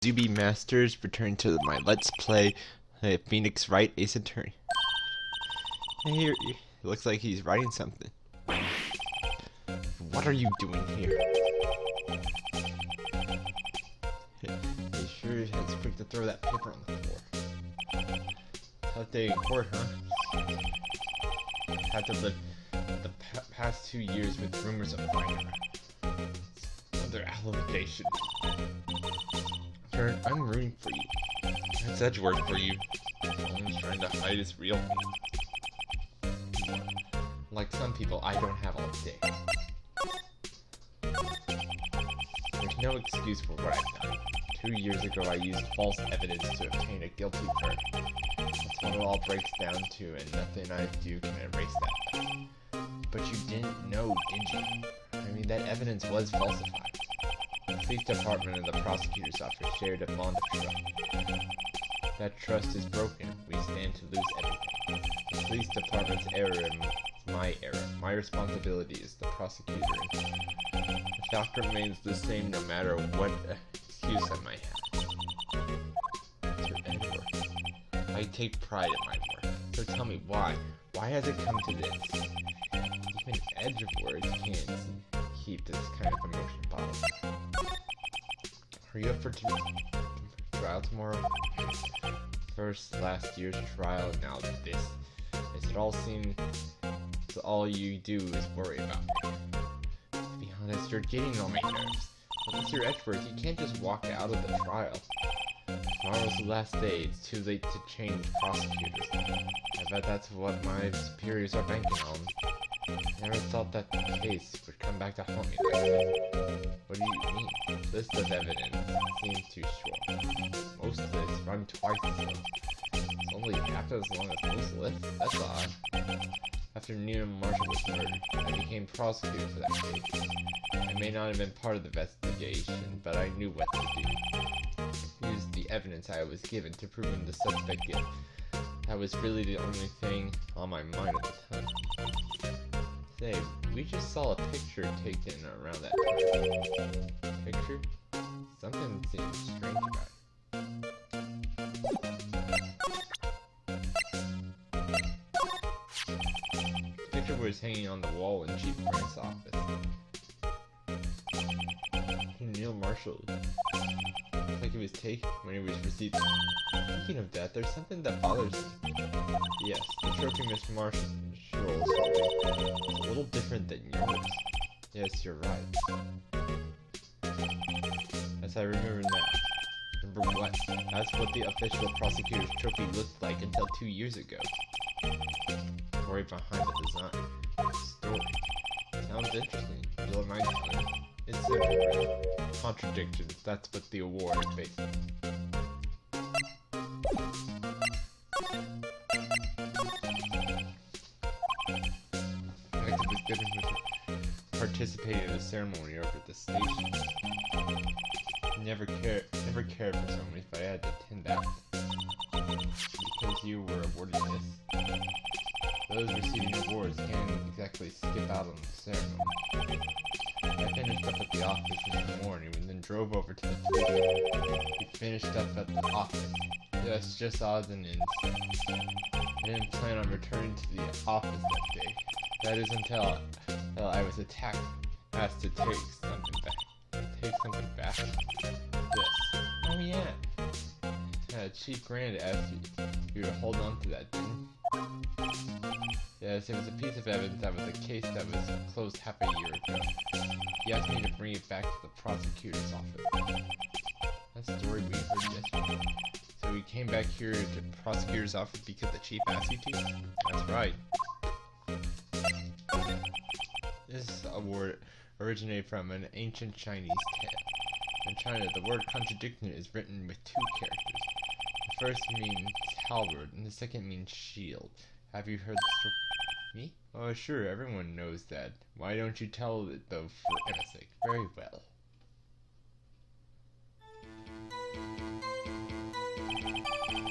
Zubi Masters return to my Let's Play Phoenix Wright Ace Attorney. Here, it looks like he's writing something. What are you doing here? He sure has quick to throw that paper on the floor. Tough day in court, huh? Had to live the past 2 years with rumors of fire. Another allegation. I'm rooting for you. That's Edgeworth for you. Someone's trying to hide his real name. Like some people, I don't have all day. There's no excuse for what I've done. 2 years ago, I used false evidence to obtain a guilty verdict. That's what it all breaks down to, and nothing I do can erase that. But you didn't know, did you? I mean, that evidence was falsified. The police department and the prosecutor's office shared a bond of trust. That trust is broken. We stand to lose everything. The police department's error is my error. My responsibility is the prosecutor. The fact remains the same no matter what excuse I might have. Mr. Edgeworth, I take pride in my work. So tell me why. Why has it come to this? Even Edgeworth can't keep this kind of emotion bottled. Are you up for trial tomorrow? First last year's trial, now this. Does it all seem all you do is worry about me? To be honest, you're getting on my nerves. But Mr. Edgeworth, you can't just walk out of the trial. Tomorrow's the last day. It's too late to change prosecutors. I bet that's what my superiors are banking on. Never thought that the case would come back to haunt me like this. What do you mean? List of evidence seems too short. Most lists run twice as long. It's only half as long as most lists? That's odd. After Nina Marshall was murdered, I became prosecutor for that case. I may not have been part of the investigation, but I knew what to do. Used the evidence I was given to prove the suspect guilty. That was really the only thing on my mind at the time. Say, we just saw a picture taken around that time. Picture? Something seems strange about it. The picture was hanging on the wall in Chief Grant's office. Neil Marshall. Looks like it was taken when it was received. Speaking of that, there's something that bothers me. Yes, the trophy Miss Marshall's a little different than yours. Yes, you're right. As I remember now. Remember what? That's what the official prosecutor's trophy looked like until 2 years ago. Story behind the design. Story. Sounds interesting. You'll mind me. It's simple. Contradictions. That's what the award is based on. Participated in a ceremony over at the station. Never cared for ceremonies, but I had to attend that. Because you were awarded this. Those receiving awards can't exactly skip out on the ceremony. I finished up at the office in the morning and then drove over to the police. We finished up at the office. Yes, just odds and ends. I didn't plan on returning to the office that day. That is until I was asked to take something back. Take something back? This. Oh yeah. Chief Grant asked you to hold on to that, didn't he? Yes, it was a piece of evidence that was a case that was closed half a year ago. He asked me to bring it back to the prosecutor's office. That story we heard yesterday. So we came back here to the prosecutor's office because the chief asked you to? That's right. This award originated from an ancient Chinese tale. In China, the word contradiction is written with 2 characters. The first means halberd, and the second means shield. Have you heard the story? Me? Oh, sure, everyone knows that. Why don't you tell it, though, for Emma's sake? Very well.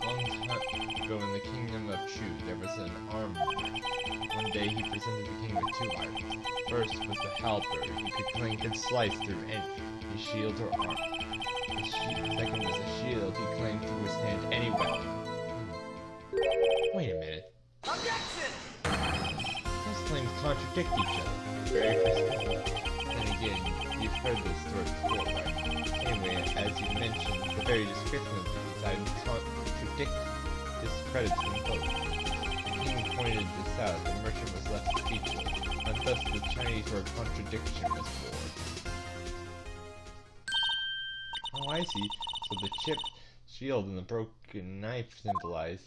Long time ago in the kingdom of Chu, there was an armorer. One day he presented the king with 2 items. First was the halberd, he could clank and slice through any shield or armor. The second was a shield he claimed to withstand any weapon. Wait a minute. Objection! Those claims contradict each other. Very frustrating. Then again, you've heard this story before, right? Anyway, as you mentioned, the very description of these items contradict, discredits them both. The king pointed this out, the merchant was left speechless, and thus the Chinese word contradiction was born. Oh, I see. So the chipped shield and the broken knife symbolize...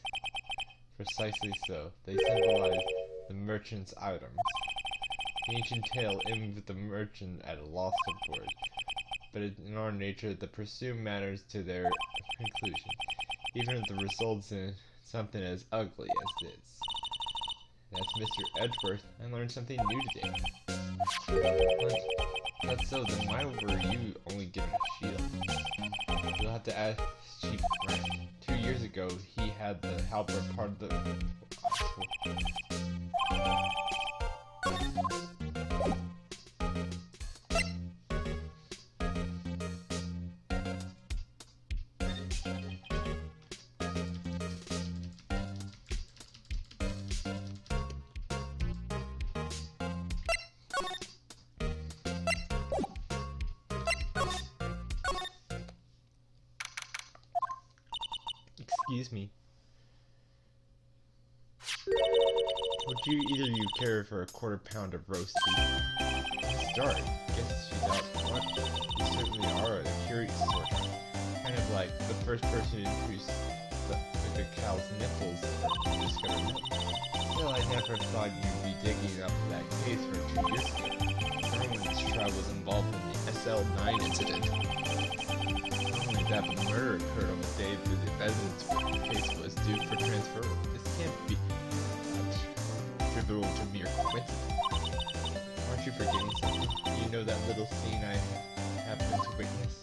Precisely so. They symbolize the merchant's items. The ancient tale ends with the merchant at a loss of words, but in our nature, the presumed matters to their conclusion, even if it results in something as ugly as this. That's Mr. Edgeworth. I learned something new today. That's so, then why were you only given a shield? You'll have to ask Chief Wright. 2 years ago, he had the halberd part of the... Excuse me. Would either you care for a quarter pound of roast beef? Start. Guess she does. What? You certainly are a curious sort. Kind of like the first person to introduce the cow's nipples to discover milk. Still, I never thought you'd be digging up that case from 2 years ago. Everyone's trial was involved in the SL9 incident. That murder occurred on the day that the evidence for the case was due for transfer. This can't be attributable to mere coincidence. Aren't you forgetting something? You know that little scene I happened to witness?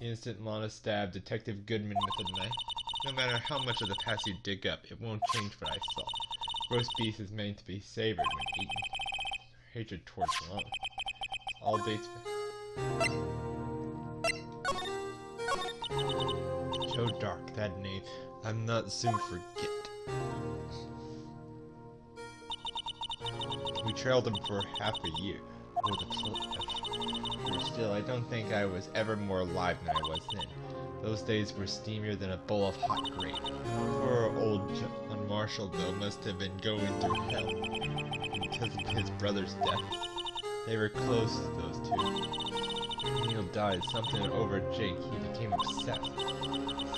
The instant Lana stabbed Detective Goodman with a knife. No matter how much of the past you dig up, it won't change what I saw. Roast beef is meant to be savored when eaten. Hatred towards Lana. All dates back. So dark, that name. I'm not soon forget. We trailed him for half a year. With a flesh. Still, I don't think I was ever more alive than I was then. Those days were steamier than a bowl of hot gravy. Poor old John Marshall, though, must have been going through hell because of his brother's death. They were close, those two. Neil died something over Jake. He became obsessed.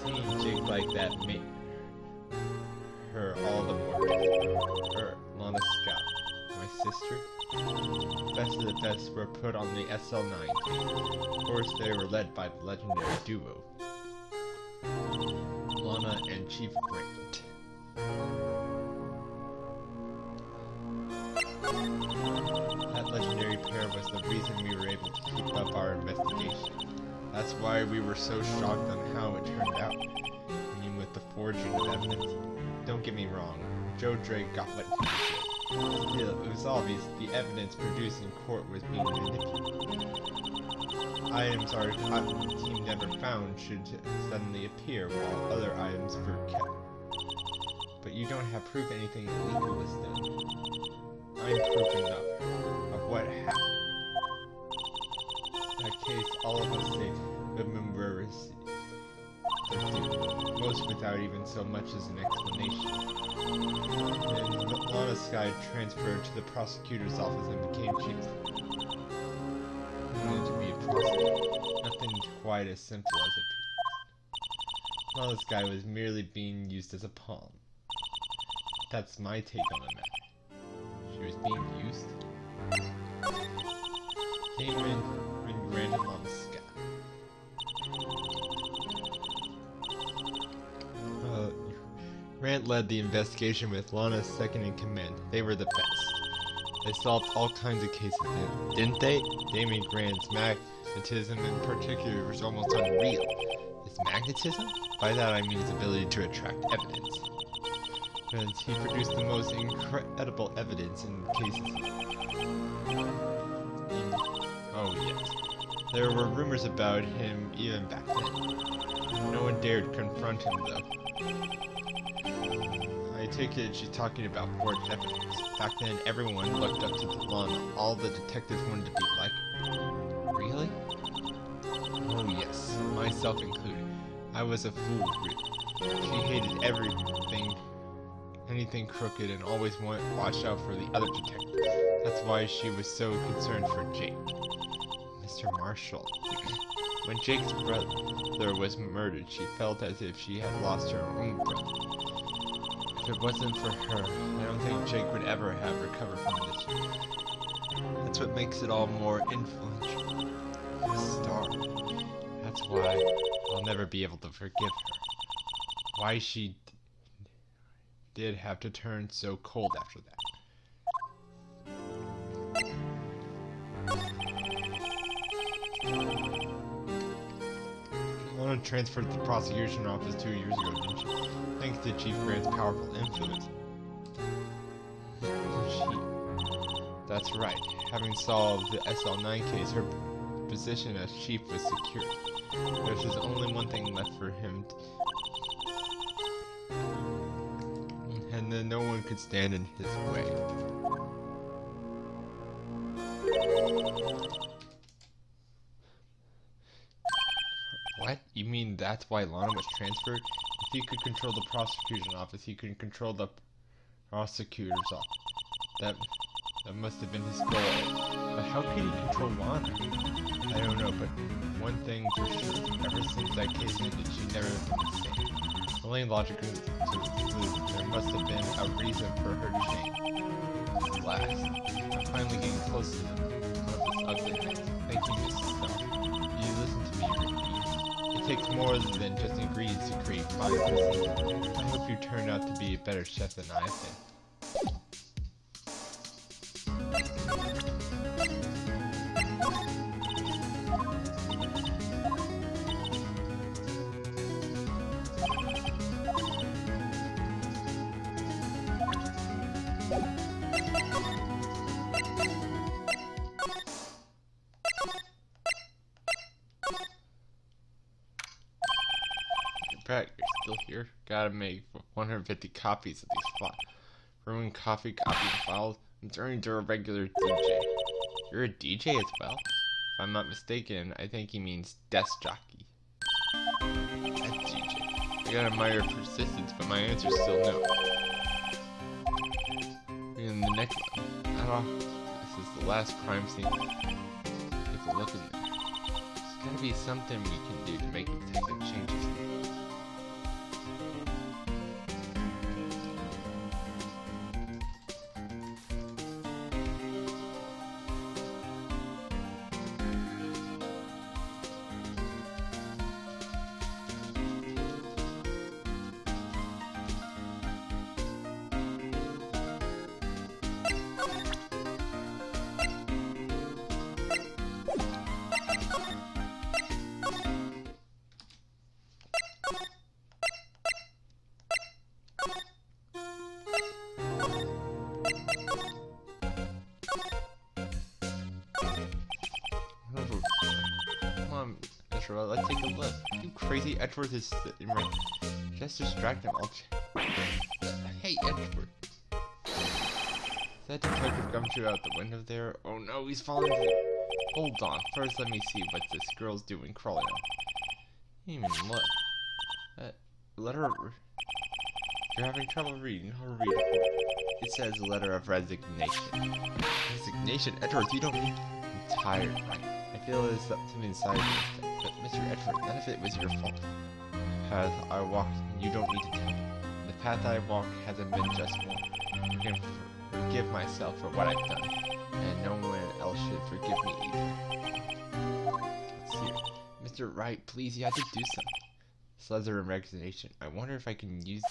Seeing Jake like that made her all the more difficult. Her, Lana Scott, my sister. Best of the best were put on the SL9 team. Of course, they were led by the legendary duo, Lana and Chief Wright. That legendary pair was the reason we were able to keep up our investigation. That's why we were so shocked on how it turned out. I mean, with the forging of evidence. Don't get me wrong, Joe Drake got what he did. Still, it was obvious the evidence produced in court was being manipulated. Items our team never found should suddenly appear while other items were kept. But you don't have proof anything illegal was done. I'm proof enough of what happened. In that case, all of us say women were received their due, most without even so much as an explanation. Then Lana Sky transferred to the prosecutor's office and became chief. Wanted to be a prosecutor. Nothing quite as simple as it appears. Lana Sky was merely being used as a pawn. That's my take on the matter. She was being used. Came in random on the sky. Grant led the investigation with Lana's second in command. They were the best. They solved all kinds of cases, didn't they? Damien Grant's magnetism in particular was almost unreal. His magnetism? By that I mean his ability to attract evidence. And he produced the most incredible evidence in cases. Oh yes. There were rumors about him even back then. No one dared confront him, though. I take it she's talking about forged evidence. Back then, everyone looked up to the law and all the detectives wanted to be like her. Really? Oh yes, myself included. I was a fool, really. She hated anything crooked, and always wanted to watch out for the other detectives. That's why she was so concerned for Jake. Mr. Marshall. When Jake's brother was murdered, she felt as if she had lost her own brother. If it wasn't for her, I don't think Jake would ever have recovered from this. That's what makes it all more influential. The star. That's why I'll never be able to forgive her. Why she did have to turn so cold after that. Lana transferred to the prosecution office 2 years ago, didn't she? Thanks to Chief Grant's powerful influence. That's right. Having solved the SL9 case, her position as chief was secured. There's just only one thing left for him and then no one could stand in his way. What? You mean that's why Lana was transferred? If he could control the prosecution office, he could control the prosecutor's office. That must have been his goal. But how could he control Lana? I don't know, but one thing for sure, ever since that case ended, she never been the same. The only logical to conclude, there must have been a reason for her change. At last, I'm finally getting close to one of this ugly night. Thank you, Mrs. Stone. You listen to me, Ricky. It takes more than just ingredients to create fine cuisine. I hope you turn out to be a better chef than I've been. You're still here? Gotta make 150 copies of these ruined coffee files. I'm turning to a regular DJ. You're a DJ as well? If I'm not mistaken, I think he means desk jockey. That's DJ. I gotta admire your persistence, but my answer's still no. And the next one. This is the last crime scene. Take a look in there. There's gotta be something we can do to make detective changes. Let's take a look. You crazy Edward is sitting right. Just distract him. Hey, Edward. That detective comes you out the window there? Oh no, he's falling. Hold on. First, let me see what this girl's doing crawling on. Even look. Letter of... You're having trouble reading. I'll read it. It says letter of resignation. Resignation? Edward, you don't mean... I'm tired, right? I feel there's something inside me. But Mr. Edward, none of it was your fault. The path I walked, you don't need to tell me. The path I walk hasn't been just one. I can forgive myself for what I've done, and no one else should forgive me either. Let's see it. Mr. Wright, please, you have to do something. This letter of resignation. I wonder if I can use it.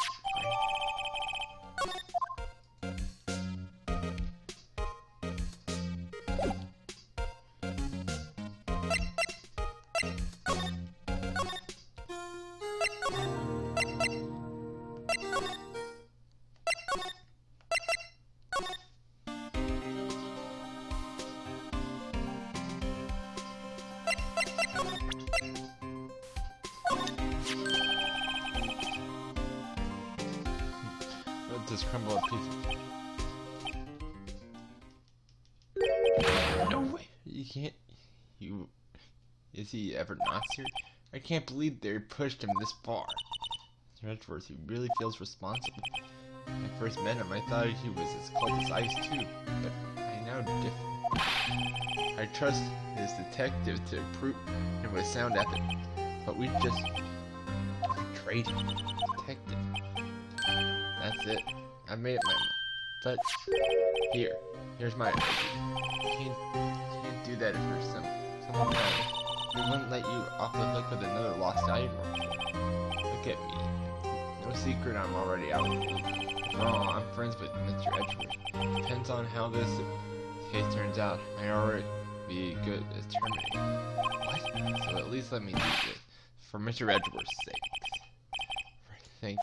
this crumble up pieces. No way! You can't... Is he ever not serious? I can't believe they pushed him this far. Edgeworth, he really feels responsible. When I first met him, I thought he was as cold as ice too, but I know different. I trust his detective to prove him with sound evidence, but we just betrayed him. Detective. That's it. I made up my mind. But here's my idea. You can't do that for someone else. We wouldn't let you off the hook with another lost item report. Look at me. No secret, I'm already out. After all, I'm friends with Mr. Edgeworth. Depends on how this case turns out. I already be good as terminated. What? So at least let me do this for Mr. Edgeworth's sake. Thank you.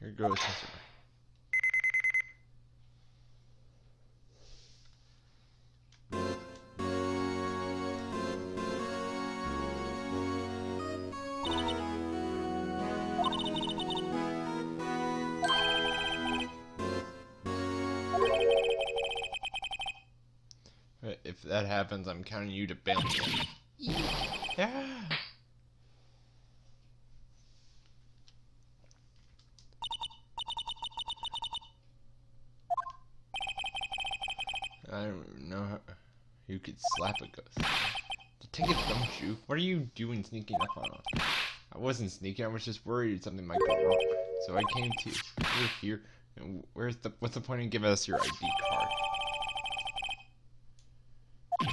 Here goes Mr. If that happens, I'm counting you to bail me out. Yeah. I don't know how you could slap a ghost. Take it, don't you? What are you doing sneaking up on us? I wasn't sneaking, I was just worried something might go wrong. So I came to you. You're here. And what's the point in giving us your ID card? I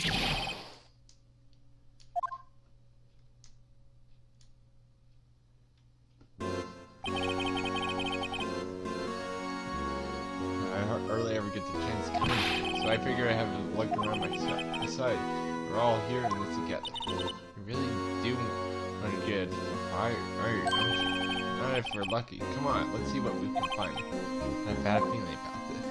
hardly ever get the chance to come in, so I figure I have to look around my side. We're all here in this together. You really do want to get fired, don't you? Not if we're lucky. Come on, let's see what we can find. I have a bad feeling about this.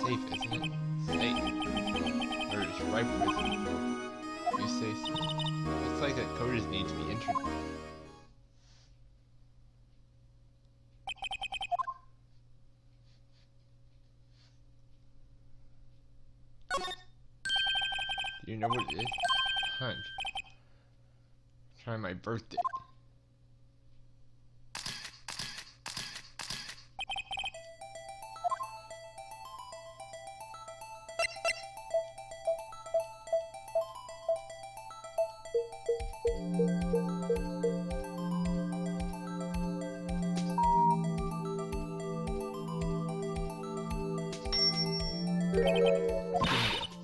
Safe, isn't it? Safe. Or it's right prison. You say so. It's like that code just needs to be entered. Do you know what it is? Hunch. Try my birthday.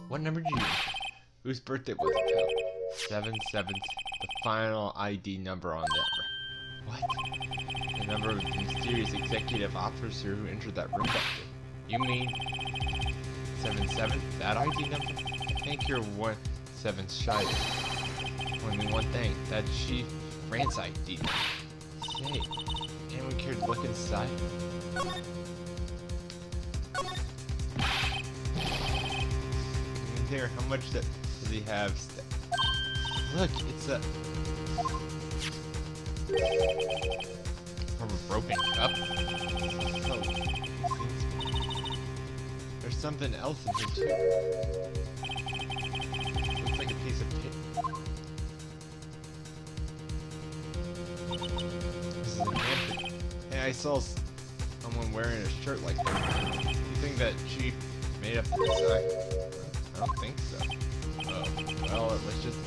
What number did you use? Whose birthday was it, pal? 7/7, the final ID number on that. What? The number of the mysterious executive officer who entered that room that day. You mean 7/7? That ID number? I think you're 1/7 shy. Only one thing, that's Chief Grant's ID. Say, anyone care to look inside? Here, how much does he have? Look, it's a from a broken cup. So, there's something else in here too. Looks like a piece of paper. This is an hamper. Hey, I saw someone wearing a shirt like that. You think that Chief made up the design? I don't think so. Oh, well, it was just...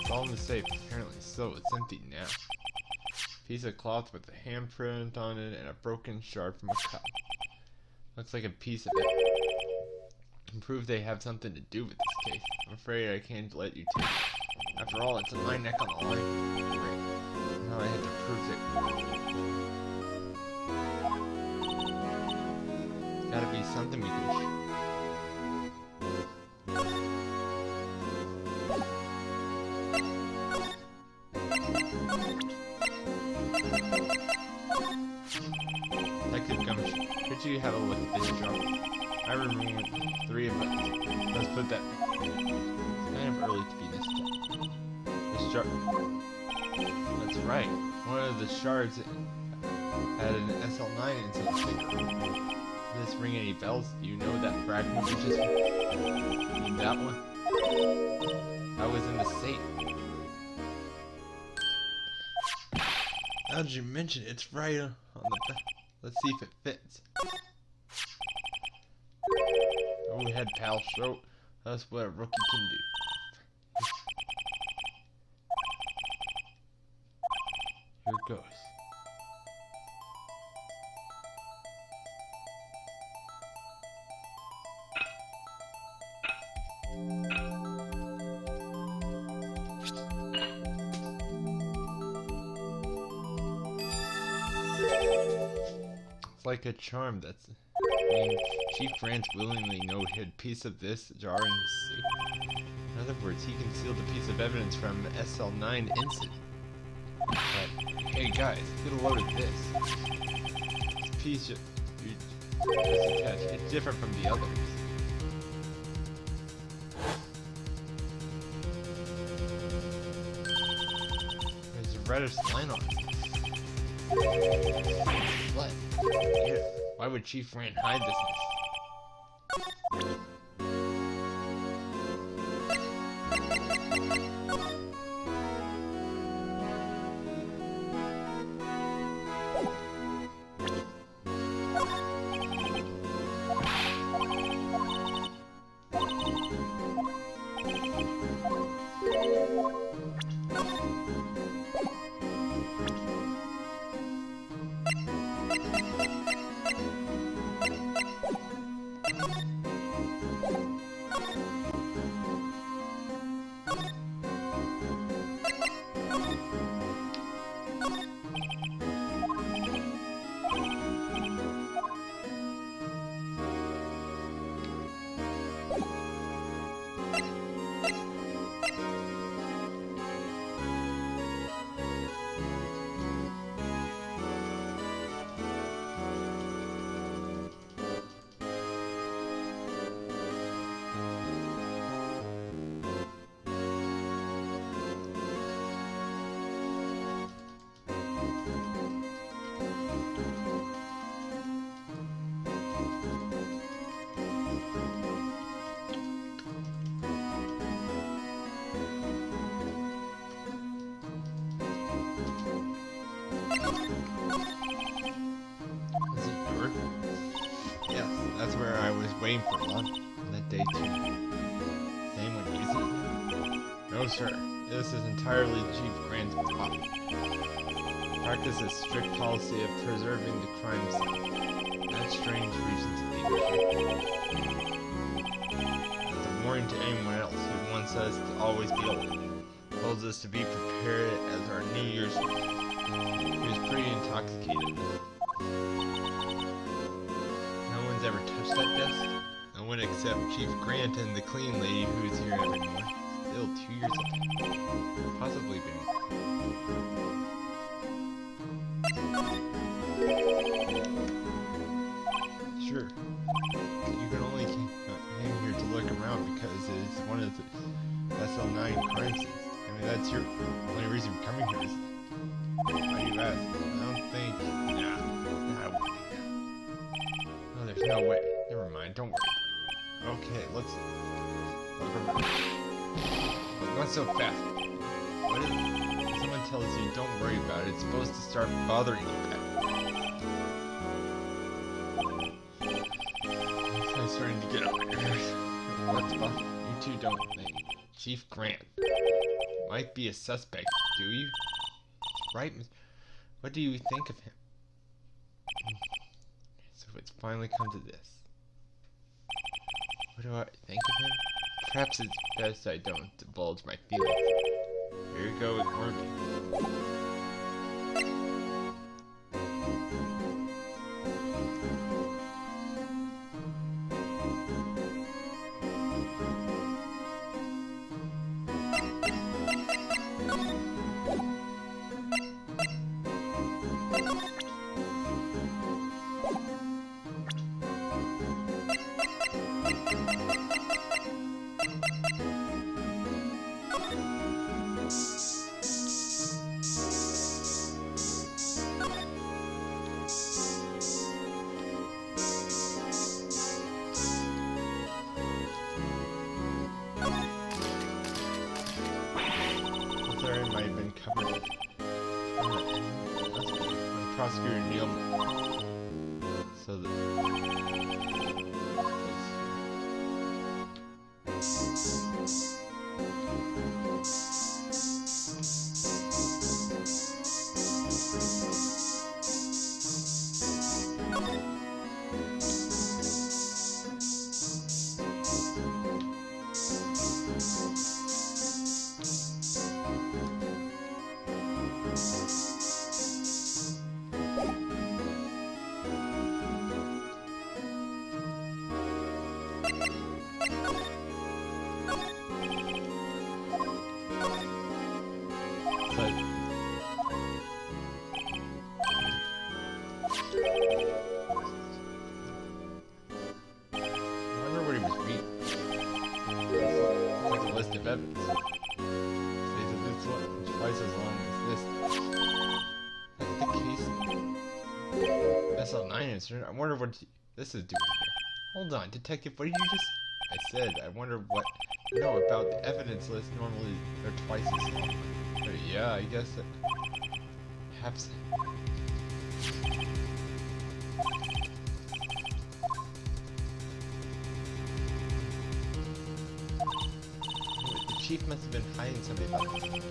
It's all in the safe, apparently, so it's empty now. Piece of cloth with a handprint on it and a broken shard from a cup. Looks like a piece of it. And prove they have something to do with this case. I'm afraid I can't let you take it. After all, it's my neck on the line. Great. Now I had to prove it. Gotta be something we can could you have a look at this jar? I remember 3 of us. Let's put that. It's kind of early to be this step. This jar. That's right. One of the shards had an SL9 inside sticker. Does this ring any bells? Do you know that fragment we just mean that one? I was in the safe. Now that you mention it, it's right on the back. Let's see if it fits. Go ahead, pal. Show us what a rookie can do. Here it goes. It's like a charm that's... Chief Grant willingly noted a piece of this jar in his safe. In other words, he concealed a piece of evidence from SL9 incident. But, hey guys, get a load of this. This piece just attached. It's different from the others. There's a reddish line on it. What? Yeah. Why would Chief Grant hide this? That's where I was waiting for lunch on that day too. Same one using it? No sir, this is entirely Chief Grant's plot. Practice a strict policy of preserving the crime scene. That's strange reason to leave it here. As a warning to anyone else who wants us to always be alert. Tells us to be prepared as our New Year's. He was pretty intoxicated. Ever touched that desk? No one except Chief Grant and the clean lady who's here every morning. Still 2 years old. Possibly been. Sure. You can only hang here to look around because it's one of the SL9 crime scenes. I mean, that's your only reason for coming here, isn't it? Why do you ask? I don't think... Nah, I wouldn't. There's no way. Never mind, don't worry. Okay, let's look around. Not so fast. What if someone tells you don't worry about it, it's supposed to start bothering you back. I'm starting to get on my nerves. What's bothering you two don't think. Chief Grant. Might be a suspect, do you? Right? What do you think of him? It's finally come to this. What do I think of him? Perhaps it's best I don't divulge my feelings. Here you go, ignore me. Might have been covered when Prosecutor Neil. So of evidence. States that this one is twice as long as this. That's the case. SL9 incident. I wonder what this is doing here. Hold on, Detective, what did you just... I said, I wonder what you know about the evidence list. Normally, they're twice as long. But yeah, I guess that... Perhaps... The chief must have been hiding something about this.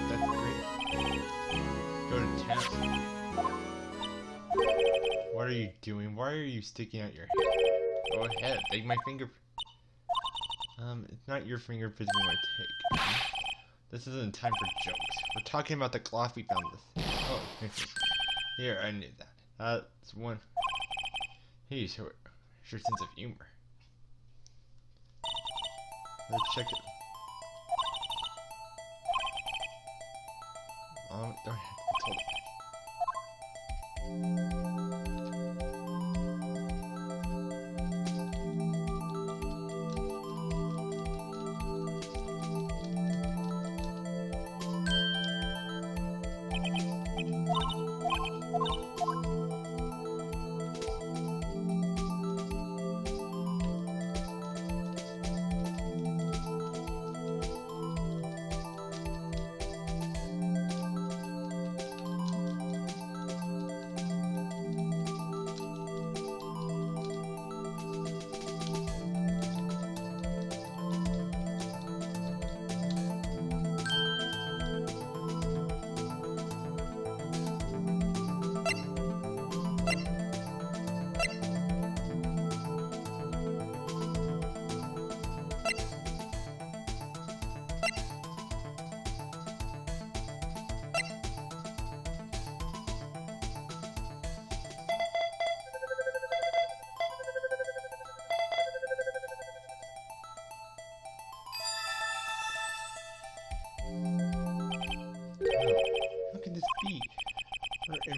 That's great. Go to town. What are you doing? Why are you sticking out your hand? Go ahead, take my finger. It's not your fingerprints we want to take. This isn't time for jokes. We're talking about the cloth we found this. Oh, here, I knew that. That's one. Hey, sure sense of humor. Let's check it. Don't have to tell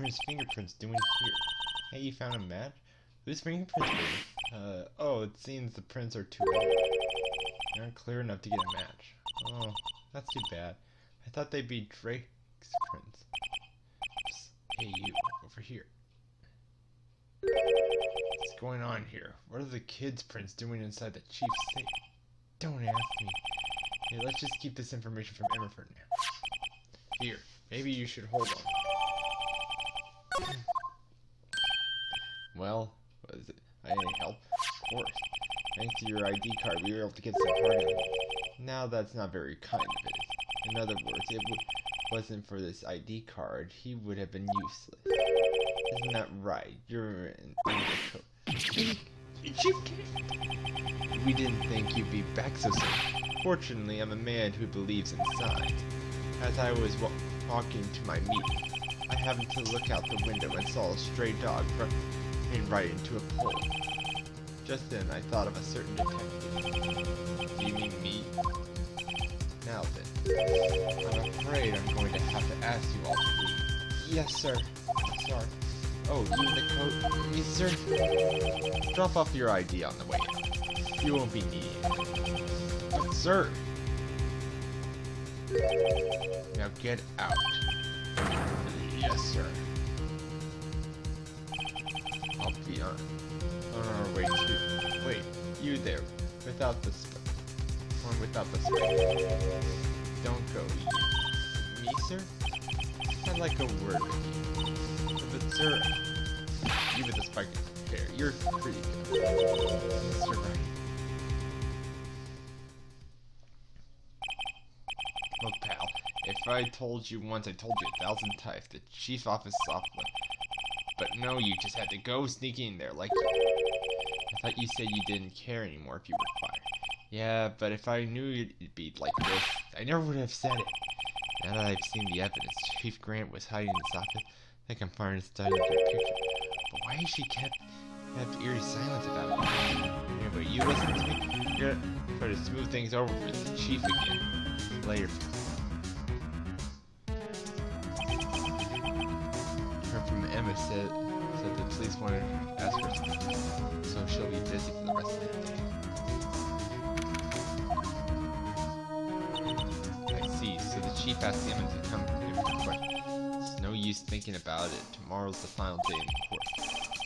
Edward's fingerprints doing here? Hey, you found a match? Whose fingerprints were they? Oh, it seems the prints are too old. They aren't clear enough to get a match. Oh, that's too bad. I thought they'd be Drake's prints. Psst, hey, you, over here. What's going on here? What are the kids' prints doing inside the chief's safe? Don't ask me. Hey, let's just keep this information from Emma for now. Here, maybe you should hold on. Well, was it any help? Of course. Thanks to your ID card, we were able to get some hard evidence. Now that's not very kind of it. In other words, if it wasn't for this ID card, he would have been useless. Isn't that right? You're in the code. We didn't think you'd be back so soon. Fortunately, I'm a man who believes in signs. As I was walking to my meeting, I happened to look out the window and saw a stray dog running right into a pole. Just then, I thought of a certain detective. Do you mean me? Now then, I'm afraid I'm going to have to ask you all to leave. Yes, sir. Sorry. Oh, you in the coat? Yes, sir. Drop off your ID on the way out. You won't be needing it. But, sir. Now get out. Yes, sir. I'll be on our way too. Wait, you there, without the one without the spray. Don't go. Me, sir? I'd like a word with you. But sir, you with the spike hair, you're pretty good. Mr. Wright. Look, pal, if I told you once, I told you 1,000 times. The chief's office software. But no, you just had to go sneaking in there like you. I thought you said you didn't care anymore if you were fired. Yeah, but if I knew it'd be like this, I never would have said it. Now that I've seen the evidence, Chief Grant was hiding in his office. I think I'm finally starting to get a picture. But why has she kept eerie silence about it? Anyway, you listen to me. You're gonna try to smooth things over with the chief again. Later. Heard from Emma said the police wanted to ask her something, so she'll be busy for the rest of the day. I see. So the chief asked Emma to come in for a question. It's no use thinking about it. Tomorrow's the final day in court.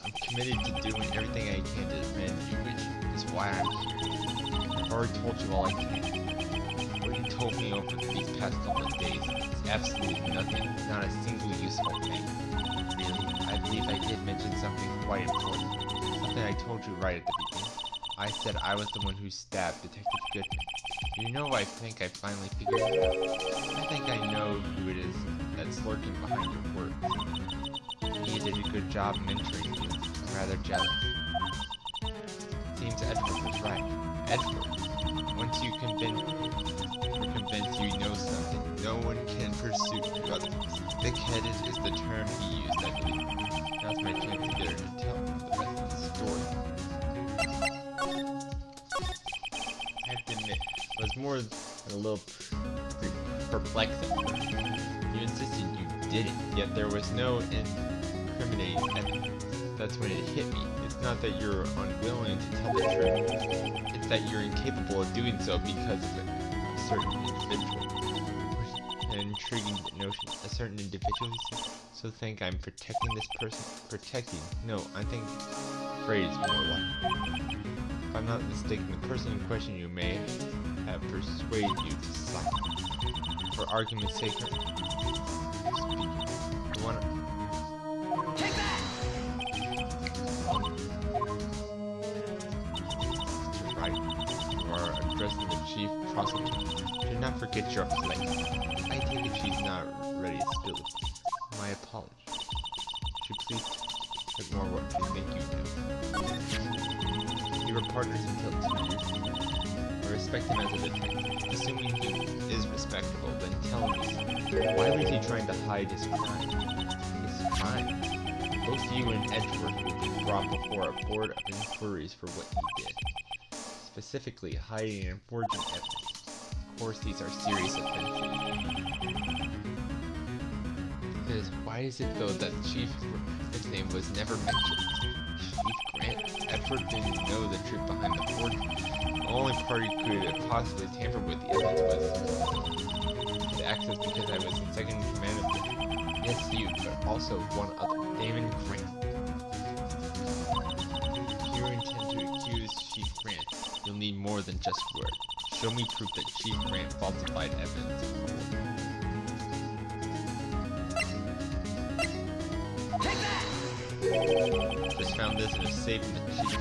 I'm committed to doing everything I can to defend you, which is why I'm here. I've already told you all I can. What you told me over these past couple of days is absolutely nothing, not a single useful thing. Really, I believe I did mention something quite important. Something I told you right at the beginning. I said I was the one who stabbed Detective Goodman. You know, I think I finally figured it out. I think I know who it is that's lurking behind your work. He did a good job mentoring you. I'm rather jealous. Seems Edward was right. Edward, once you convinced you know something, no one can pursue you otherwise. Thick-headed is the term he used, I believe. Now's my chance to get her to tell the rest of the story. I have to admit, it was more than a little perplexing. You insisted you didn't, yet there was no incriminating evidence. That's when it hit me. It's not that you're unwilling to tell the truth. It's that you're incapable of doing so because of a certain individual. An intriguing notion. A certain individual, he said. So think I'm protecting this person? Protecting? No, I think the phrase more like. If I'm not mistaken, the person in question you may have persuaded you to side. For argument's sake, speak. You wanna... Take that! Mr. Wright, you are addressing the chief prosecutor. Do not forget your place. I take it she's not ready to spill it. My apologies. Would you please ignore what you think you do? You were partners until 2 years ago. I respect him as a detective. Assuming he is respectable, then tell me, why was he trying to hide his crime? His crime? Both you and Edgeworth will be brought before a board of inquiries for what he did. Specifically, hiding and forging evidence. Of course, these are serious offenses. Why is it though that Chief his name was never mentioned? Chief Grant? Edward didn't know the truth behind the forgery. The only party could have possibly tampered with the evidence was the access because I was in second in command of the... Yes, you, but also one other, Damon Grant. If you intend to accuse Chief Grant, you'll need more than just words. Show me proof that Chief Grant falsified evidence. Just found this in a safe in the chief.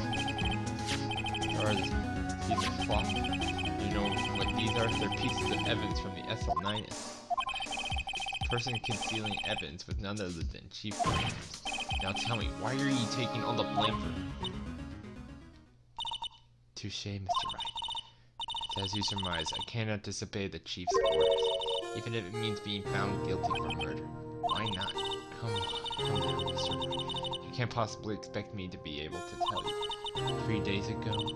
Or this piece of cloth. You know what these are? They're pieces of evidence from the SL9. Person concealing evidence with none other than Chief Grant. Now tell me, why are you taking all the blame for it? Touché, Mr. Wright. As you surmise, I cannot disobey the Chief's orders, even if it means being found guilty for murder. Why not? Come down, Mr. Wright. You can't possibly expect me to be able to tell you. 3 days ago,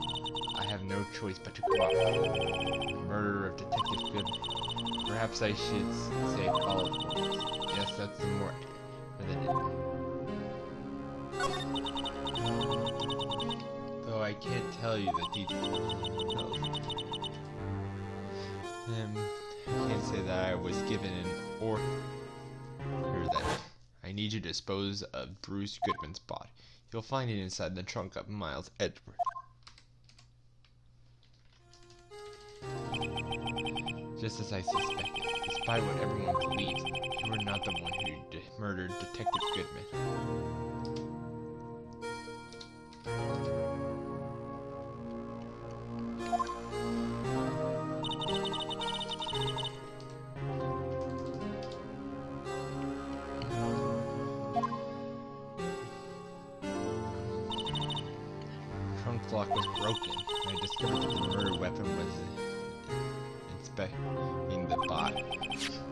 I have no choice but to cooperate. Murder of Detective Goodman. Perhaps I should say call it. Yes, that's the more than it. Though I can't tell you the details. No. I can't say that I was given an order that I need you to dispose of Bruce Goodman's body. You'll find it inside the trunk of Miles Edward. Just as I suspected, despite what everyone believes, you were not the one who murdered Detective Goodman. Lock was broken, and I discovered that the murder weapon was inspecting the body.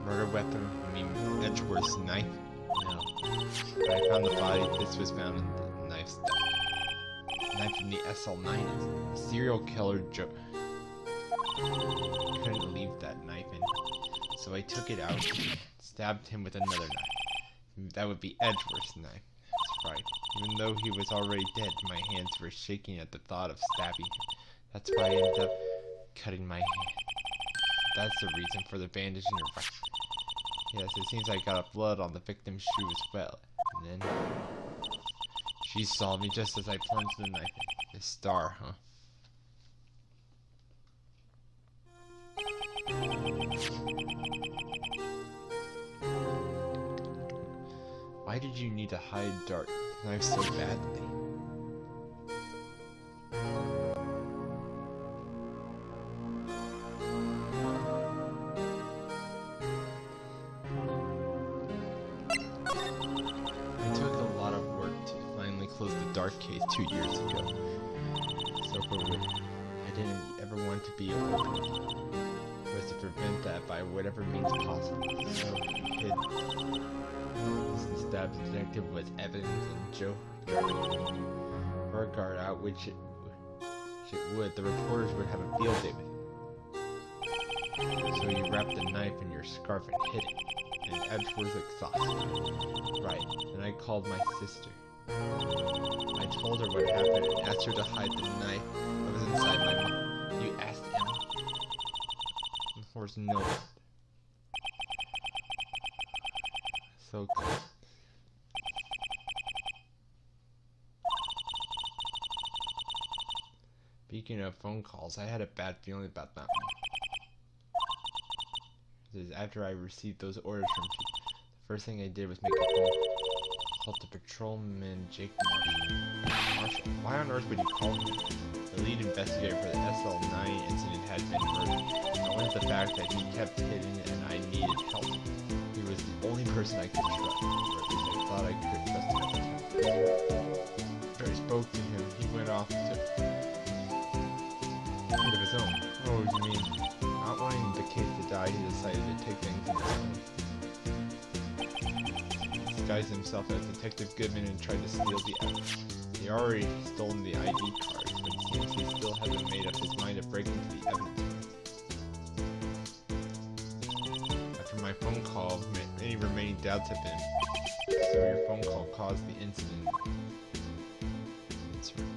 Murder weapon? I mean Edgeworth's knife? No. When I found the body, this was found in the knife stuff. The knife from the SL9 is a serial killer couldn't leave that knife in, so I took it out and stabbed him with another knife. That would be Edgeworth's knife. That's right. Even though he was already dead, my hands were shaking at the thought of stabbing him. That's why I ended up cutting my hand. That's the reason for the bandage in your right. Yes, it seems I got blood on the victim's shoe as well. And then she saw me just as I plunged the knife in. The star, huh? Why did you need to hide dark knives so badly? It took a lot of work to finally close the dark case 2 years ago. So for what I didn't ever want to be open. Was to prevent that by whatever means possible. So we hid stabbed the detective with evidence and Joe her guard out, which it would. The reporters would have a field day with it. So you wrapped the knife in your scarf and hid it. And Edgeworth was exhausted. Right. And I called my sister. I told her what happened and asked her to hide the knife that was inside my mouth. You asked Emma? Of course, no. So cool. Speaking of phone calls, I had a bad feeling about that one. After I received those orders from people, the first thing I did was make a phone call to Patrolman Jake Marshall. Why on earth would you call him? The lead investigator for the SL9 incident had been murdered. I wanted the fact that he kept hidden and I needed help. He was the only person I could trust, or at least I thought I could trust him at the time. After I spoke to him, he went off to of his own. Oh, you mean, not wanting the case to die, he decided to take things in his own. He disguised himself as Detective Goodman and tried to steal the evidence. He already stolen the ID cards, but it seems he still hasn't made up his mind to break into the evidence. After my my phone call, any remaining doubts have been. So your phone call caused the incident. That's right.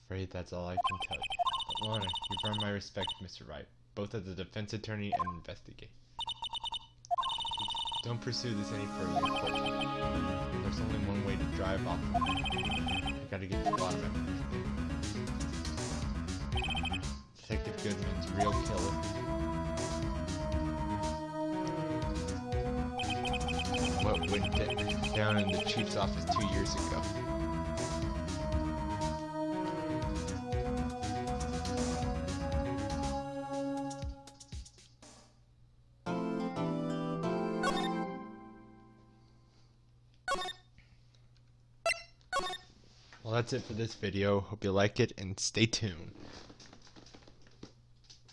Afraid that's all I can tell you. But Lorna, you've earned my respect, Mr. Wright, both as a defense attorney and investigator. Don't pursue this any further in court. There's only one way to drive off from here. I gotta get to the bottom of it. Detective Goodman's real killer. What went down in the chief's office 2 years ago. Well, that's it for this video. Hope you like it and stay tuned.